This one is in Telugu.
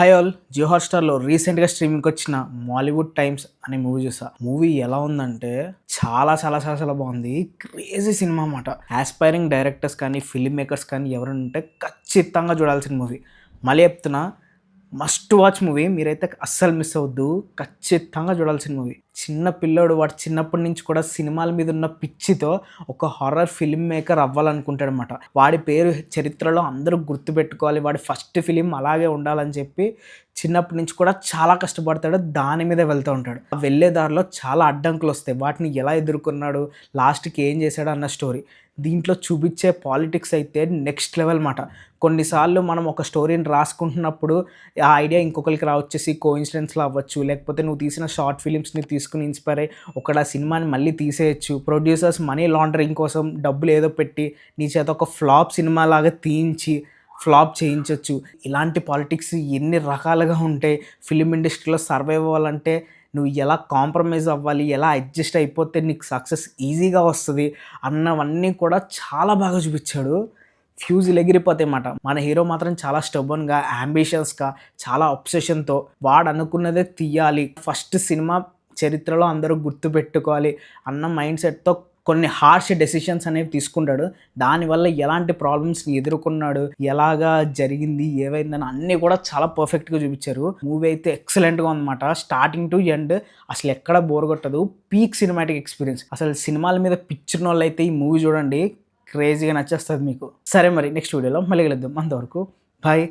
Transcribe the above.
Hi all. జియో హాట్‌స్టార్‌లో రీసెంట్‌గా స్ట్రీమింగ్‌కి వచ్చిన 'మాలీవుడ్ టైమ్స్' అనే మూవీ చూసా. మూవీ ఎలా ఉందంటే చాలా బాగుంది. క్రేజీ సినిమా అన్నమాట. యాస్పైరింగ్ డైరెక్టర్స్ కానీ, ఫిల్మ్ మేకర్స్ కానీ ఎవరైనా ఉంటే ఖచ్చితంగా చూడాల్సిన మూవీ. మళ్ళీ చెప్తున్నా, మస్ట్ వాచ్ మూవీ. మీరైతే అస్సలు మిస్ అవ్వద్దు. ఖచ్చితంగా చూడాల్సిన మూవీ. చిన్న పిల్లోడు వాడు చిన్నప్పటి నుంచి కూడా సినిమాల మీద ఉన్న పిచ్చితో ఒక హారర్ ఫిల్మ్ మేకర్ అవ్వాలనుకుంటాడనమాట. వాడి పేరు చరిత్రలో అందరూ గుర్తుపెట్టుకోవాలి. వాడి ఫస్ట్ ఫిలిం అలాగే ఉండాలని చెప్పి చిన్నప్పటి నుంచి కూడా చాలా కష్టపడతాడు. దాని మీదే వెళ్తూ ఉంటాడు. ఆ వెళ్ళే దారిలో చాలా అడ్డంకులు వస్తాయి. వాటిని ఎలా ఎదుర్కొన్నాడు, లాస్ట్‌కి ఏం చేశాడు అన్న స్టోరీ. దీంట్లో చూపించే పాలిటిక్స్ అయితే నెక్స్ట్ లెవెల్ మాట. కొన్నిసార్లు మనం ఒక స్టోరీని రాసుకుంటున్నప్పుడు ఆ ఐడియా ఇంకొకరికి రావచ్చేసి కోఇన్సిడెన్స్‌లో అవ్వచ్చు. లేకపోతే నువ్వు తీసిన షార్ట్ ఫిలిమ్స్‌ని తీసుకొని ఇన్‌స్పైర్ అయ్యి ఒకడు ఆ సినిమాని మళ్ళీ తీసేయొచ్చు. ప్రొడ్యూసర్స్ మనీ లాండరింగ్ కోసం డబ్బులు ఏదో పెట్టి నీ చేత ఒక ఫ్లాప్ సినిమాలాగా తీయించి ఫ్లాప్ చేయించొచ్చు. ఇలాంటి పాలిటిక్స్ ఎన్ని రకాలుగా ఉంటాయి. ఫిల్మ్ ఇండస్ట్రీలో సర్వైవ్ అవ్వాలంటే నువ్వు ఎలా కాంప్రమైజ్ అవ్వాలి, ఎలా అడ్జస్ట్ అయిపోతే నీకు సక్సెస్ ఈజీగా వస్తది అన్నవన్నీ కూడా చాలా బాగా చూపిచ్చాడు. ఫ్యూజులు ఎగిరిపోతాయన్నమాట. మన హీరో మాత్రం చాలా స్టబర్న్‌గా, యాంబిషియస్‌గా, చాలా అబ్సెషన్‌తో వాడనుకున్నదే తీయాలి. ఫస్ట్ సినిమా చరిత్రలో అందరూ గుర్తుపెట్టుకోవాలి అన్న మైండ్ సెట్‌తో కొన్ని హార్ష్ డెసిషన్స్ అనేవి తీసుకుంటాడు. దానివల్ల ఎలాంటి ప్రాబ్లమ్స్‌ని ఎదుర్కొన్నాడు, ఎలాగా జరిగింది, ఏమైందని అన్నీ కూడా చాలా పర్ఫెక్ట్‌గా చూపిచ్చారు. మూవీ అయితే ఎక్సలెంట్‌గా ఉందన్నమాట. స్టార్టింగ్ టు ఎండ్ అసలు ఎక్కడ బోర్ కొట్టదు. Peak cinematic experience. అసలు సినిమాల మీద పిచ్చున్నోళ్ళైతే ఈ మూవీ చూడండి. క్రేజీగా నచ్చేస్తది మీకు. సరే మరి నెక్స్ట్ వీడియోలో మళ్ళీ కలుద్దాం. అంతవరకు బాయ్.